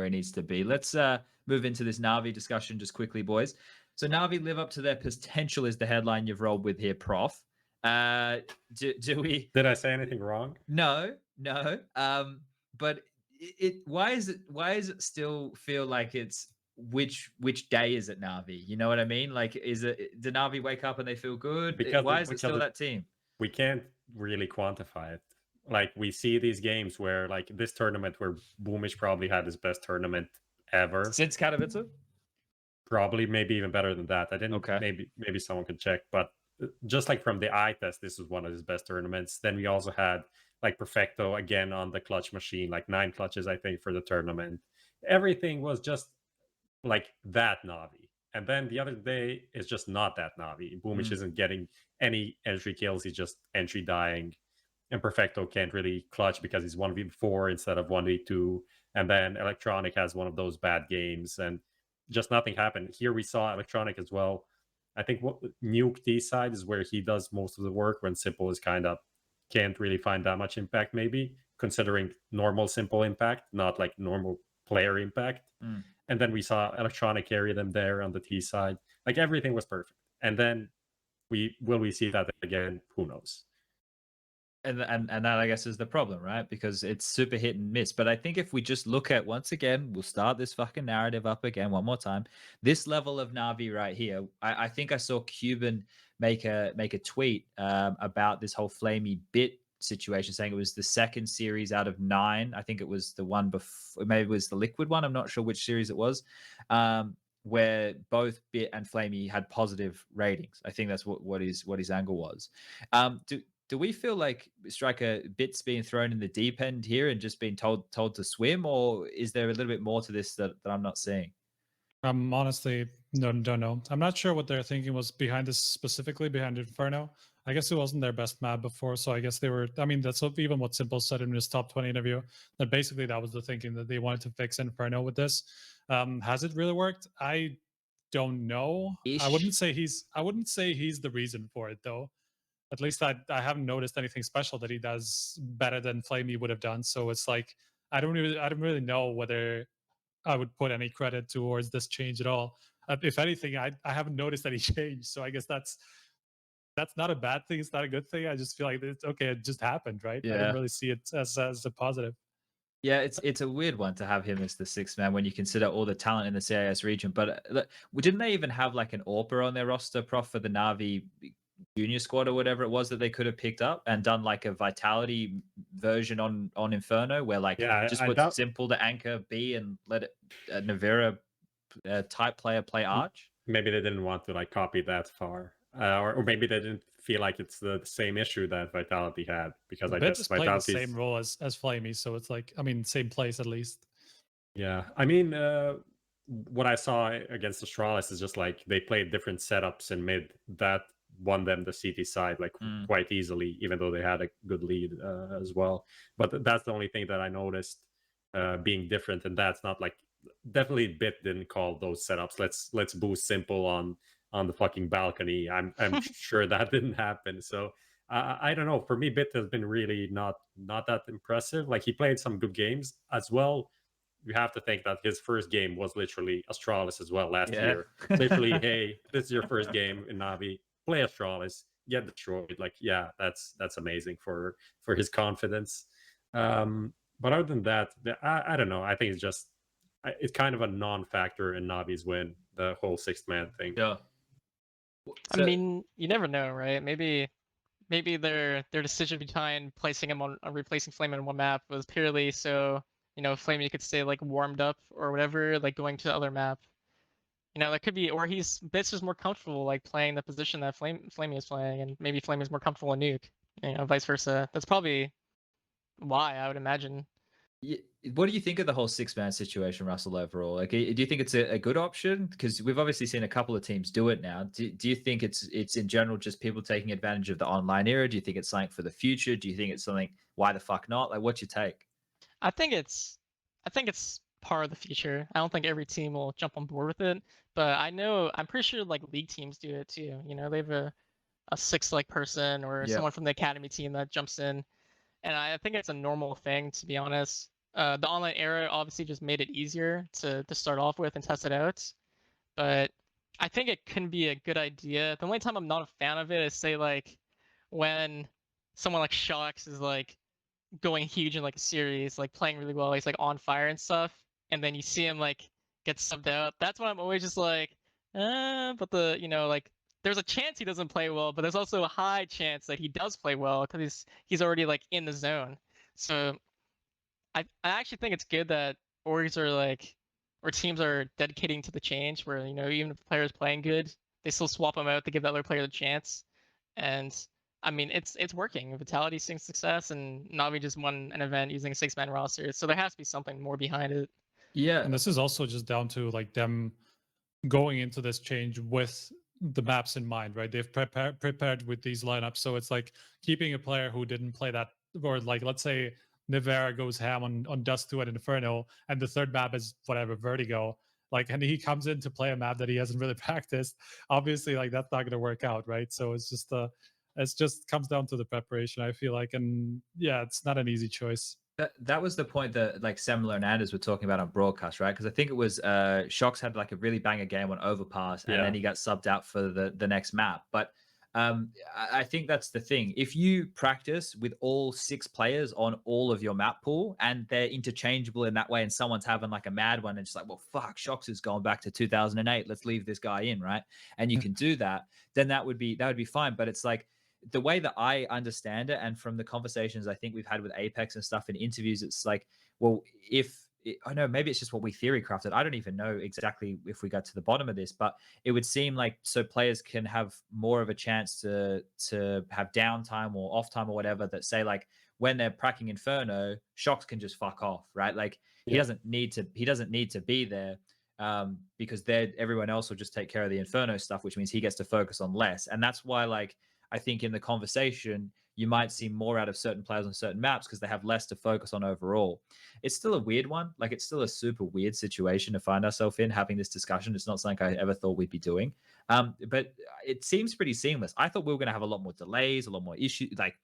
where it needs to be. Let's move into this NAVI discussion just quickly, boys. So NAVI live up to their potential is the headline you've rolled with here, Prof. Do we? Did I say anything wrong? No. But why is it still feel like it's which day is it NAVI? You know what I mean? Like, did NAVI wake up and they feel good? Why is it still that team? We can't really quantify it. Like, we see these games where, like, this tournament where Boomish probably had his best tournament ever since Katowice. Probably, maybe even better than that. I didn't. Okay. Maybe someone could check, but just like from the eye test, this was one of his best tournaments. Then we also had like Perfecto again on the clutch machine, like 9 clutches, I think, for the tournament. Everything was just like that Navi. And then the other day is just not that Navi. Boomish isn't getting any entry kills. He's just entry dying. And Perfecto can't really clutch because he's 1v4 instead of 1v2. And then Electronic has one of those bad games and just nothing happened. Here we saw Electronic as well. I think what Nuke D side is where he does most of the work when Simple is kind of can't really find that much impact, maybe considering normal Simple impact, not like normal player impact. And then we saw Electronic carry them there on the T side. Like, everything was perfect. And then will we see that again? Who knows? And that, I guess, is the problem, right? Because it's super hit and miss. But I think if we just look at, once again, we'll start this fucking narrative up again one more time. This level of Navi right here, I think I saw Cuban make a tweet about this whole Flamey bit situation, saying it was the second series out of 9. I think it was the one before, maybe it was the Liquid one. I'm not sure which series it was, where both Bit and Flamey had positive ratings. I think that's what his angle was. Do we feel like Striker Bit's being thrown in the deep end here and just being told to swim, or is there a little bit more to this that I'm not seeing? Honestly, don't know. I'm not sure what their thinking was behind this, specifically behind Inferno. I guess it wasn't their best map before, so I guess they were. I mean, that's even what Simple said in his top 20 interview. That basically that was the thinking, that they wanted to fix Inferno with this. Has it really worked? I don't know. I wouldn't say he's the reason for it, though. At least I haven't noticed anything special that he does better than Flamey would have done. So it's like I don't really know whether I would put any credit towards this change at all. If anything, I haven't noticed any change. So I guess that's not a bad thing. It's not a good thing. I just feel like it's okay. It just happened, right? Yeah. I didn't really see it as a positive. Yeah, it's a weird one to have him as the 6th man when you consider all the talent in the CIS region. But didn't they even have like an AWPer on their roster, Prof, for the Navi junior squad or whatever it was that they could have picked up and done like a Vitality version on Inferno, where like just put Simple to anchor B and let it Navira type player play Arch? Maybe they didn't want to like copy that far. Or maybe they didn't feel like it's the same issue that Vitality had, because I guess Vitality played the same role as Flamey, so it's like, I mean, same place at least. Yeah, I mean, what I saw against Astralis is just like they played different setups in mid that won them the CT side like quite easily, even though they had a good lead as well. But that's the only thing that I noticed being different, and that's not like, definitely Bit didn't call those setups. Let's boost Simple on the fucking balcony. I'm sure that didn't happen. So I don't know. For me, Bit has been really not that impressive. Like, he played some good games as well. You have to think that his first game was literally Astralis as well last year. Literally, hey, this is your first game in Navi. Play Astralis, get destroyed. Like, yeah, that's amazing for his confidence. But other than that, I don't know. I think it's kind of a non-factor in Navi's win, the whole 6th man thing. Yeah. I mean, you never know, right? Maybe their decision behind placing him on replacing Flame on one map was purely so, you know, Flamey could stay like warmed up or whatever, like going to the other map. You know, that could be, or Bits is more comfortable like playing the position that Flamey is playing, and maybe Flamey is more comfortable in Nuke. You know, vice versa. That's probably why, I would imagine. What do you think of the whole 6-man situation, Russell, overall? Like, do you think it's a good option? Because we've obviously seen a couple of teams do it now. Do you think it's in general just people taking advantage of the online era? Do you think it's something for the future? Do you think it's something, why the fuck not? Like, what's your take? I think it's part of the future. I don't think every team will jump on board with it, but I'm pretty sure like league teams do it too. You know, they have a 6 like person or someone from the academy team that jumps in. And I think it's a normal thing, to be honest. The online era obviously just made it easier to start off with and test it out. But I think it can be a good idea. The only time I'm not a fan of it is, say, like when someone like Shox is like going huge in like a series, like playing really well, he's like on fire and stuff, and then you see him like get subbed out. That's when I'm always just like, but the like there's a chance he doesn't play well, but there's also a high chance that he does play well because he's already like in the zone. So I actually think it's good that orgs are like, or teams are dedicating to the change where, even if the player is playing good, they still swap them out to give that other player the chance. And I mean, it's working. Vitality seeing success, and Navi just won an event using a 6-man roster. So there has to be something more behind it. Yeah. And this is also just down to like them going into this change with the maps in mind, right? They've prepared with these lineups. So it's like keeping a player who didn't play that, or like, let's say Nivera goes ham on Dust 2 at Inferno, and the third map is whatever, Vertigo. Like, and he comes in to play a map that he hasn't really practiced. Obviously, like that's not going to work out, right? So it's just comes down to the preparation, I feel like, and yeah, it's not an easy choice. That was the point that like Semler and Anders were talking about on broadcast, right? Because I think it was Shox had like a really banger game on Overpass, and then he got subbed out for the next map. But I think that's the thing. If you practice with all 6 players on all of your map pool and they're interchangeable in that way, and someone's having like a mad one and it's like, well, fuck, Shox is going back to 2008. Let's leave this guy in, right? And you can do that, then that would be fine. But it's like, the way that I understand it, and from the conversations I think we've had with Apex and stuff in interviews, it's like, well, I know maybe it's just what we theory crafted. I don't even know exactly if we got to the bottom of this, but it would seem like so players can have more of a chance to have downtime or off time or whatever, that say like when they're pracking Inferno, Shox can just fuck off, right? Like he doesn't need to be there. Because everyone else will just take care of the Inferno stuff, which means he gets to focus on less. And that's why, like, I think in the conversation, you might see more out of certain players on certain maps because they have less to focus on overall. It's still a weird one. Like, it's still a super weird situation to find ourselves in, having this discussion. It's not something I ever thought we'd be doing. But it seems pretty seamless. I thought we were going to have a lot more delays, a lot more issues, like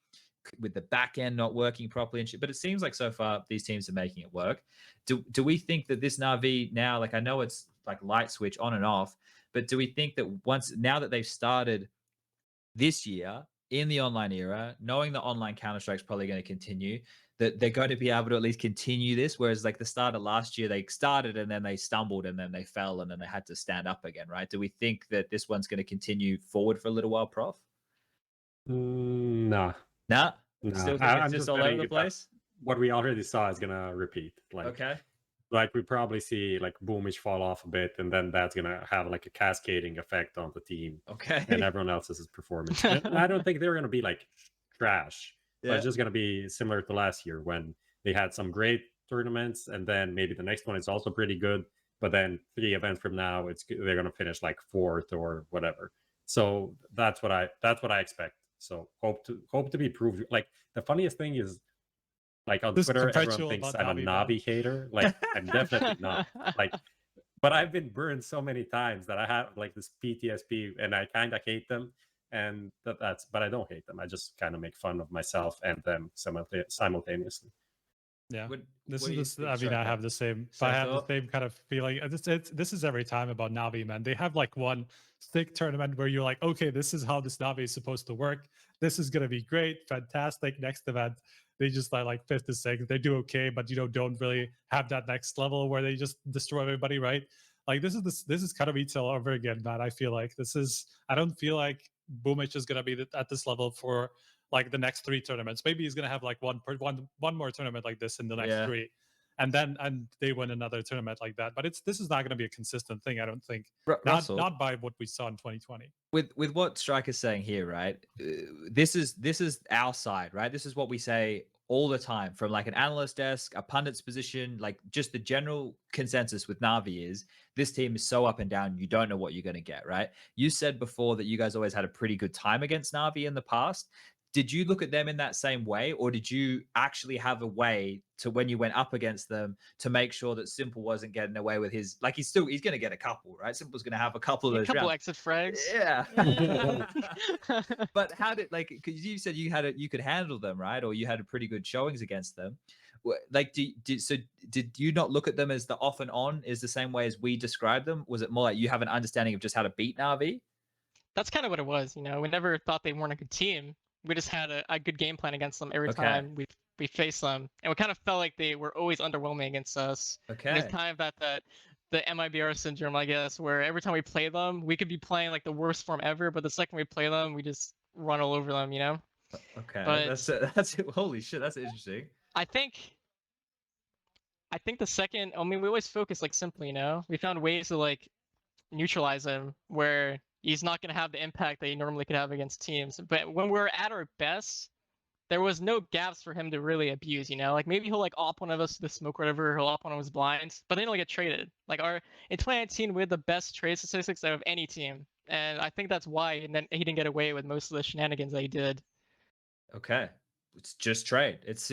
with the back end not working properly and shit. But it seems like so far these teams are making it work. Do we think that this Na'Vi now, like, I know it's like light switch on and off, but do we think that now that they've started this year in the online era, knowing the online Counter-Strike is probably going to continue, that they're going to be able to at least continue this? Whereas like the start of last year, they started and then they stumbled and then they fell and then they had to stand up again, right? Do we think that this one's going to continue forward for a little while, Prof? Nah. Still think it's just all over the place? What we already saw is going to repeat. Like, okay. Like we probably see like Boomage fall off a bit, and then that's gonna have like a cascading effect on the team. Okay. And everyone else's performance. And I don't think they're gonna be like trash. Yeah. But it's just gonna be similar to last year when they had some great tournaments, and then maybe the next one is also pretty good, but then 3 events from now, they're gonna finish like 4th or whatever. So that's what I expect. So hope to be proved. Like the funniest thing is, like on Twitter, everyone thinks I'm a Navi hater. Like I'm definitely not. Like, but I've been burned so many times that I have like this PTSD, and I kind of hate them. And but I don't hate them. I just kind of make fun of myself and them simultaneously. Yeah, I mean, I have the same. I have the same kind of feeling. This is every time about Navi, man. They have like one stick tournament where you're like, okay, this is how this Navi is supposed to work. This is gonna be great, fantastic. Next event, they just like 5th to 6th. They do okay, but don't really have that next level where they just destroy everybody, right? Like this is kind of ETL over again, man. I feel like I don't feel like Boomich is gonna be at this level for like the next 3 tournaments. Maybe he's gonna have like one more tournament like this in the next 3, and they win another tournament like that. But this is not gonna be a consistent thing, I don't think. Not by what we saw in 2020. With what Striker's saying here, right? This is our side, right? This is what we say all the time from like an analyst desk, a pundit's position, like just the general consensus with Navi is this team is so up and down, you don't know what you're going to get, right? You said before that you guys always had a pretty good time against Navi in the past. Did you look at them in that same way, or did you actually have a way to, when you went up against them, to make sure that Simple wasn't getting away with his, like he's going to get a couple, right? Simple's going to have a couple of those rounds. Exit frags. Yeah. But how did, like, because you said you could handle them, right? Or you had a pretty good showings against them. Like, did you not look at them as the off and on is the same way as we describe them? Was it more like you have an understanding of just how to beat NAVI? That's kind of what it was. You know, we never thought they weren't a good team. We just had a good game plan against them every Okay. time we faced them, and we kind of felt like they were always underwhelming against us. And Okay. it's kind of that the MIBR syndrome, I guess, where every time we play them, we could be playing like the worst form ever, but the second we play them, we just run all over them, you know? Okay. But That's holy shit. That's interesting. I think the second, I mean, we always focus like simply, you know? We found ways to like neutralize him where he's not going to have the impact that he normally could have against teams. But when we're at our best, there was no gaps for him to really abuse, you know? Like maybe he'll like op one of us to the smoke or whatever, he'll op one of his blinds, but then he'll get traded. Like in 2019, we had the best trade statistics out of any team. And I think that's why he didn't get away with most of the shenanigans that he did. Okay. It's just trade. It's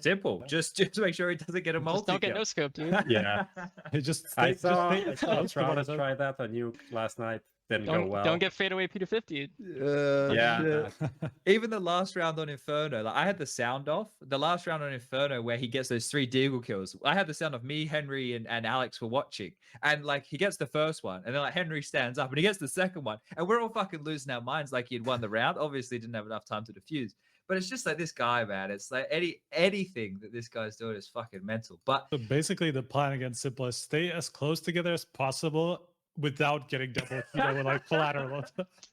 simple. Just make sure he doesn't get a multi. Just don't get no scope, dude. Yeah. It just I saw close to one Astralis of them. try that on Nuke last night. Didn't go well. Don't get fadeaway P250. Yeah. Even the last round on Inferno, like I had the sound off. The last round on Inferno where he gets those 3 deagle kills, I had the sound of me, Henry, and Alex were watching. And like he gets the first one, and then like Henry stands up and he gets the second one, and we're all fucking losing our minds like he'd won the round. Obviously didn't have enough time to defuse. But it's just like this guy, man. It's like anything that this guy's doing is fucking mental. But So basically, the plan against Simple is stay as close together as possible without getting double, with like collateral.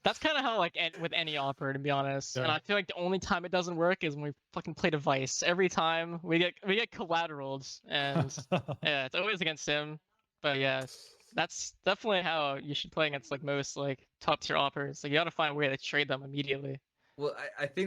That's kind of how like with any offer, to be honest. And Yeah. I feel like the only time it doesn't work is when we fucking play device. Every time we get collateraled, and yeah, it's always against him. But yeah, that's definitely how you should play against like most like top tier offers. Like you got to find a way to trade them immediately. well, I think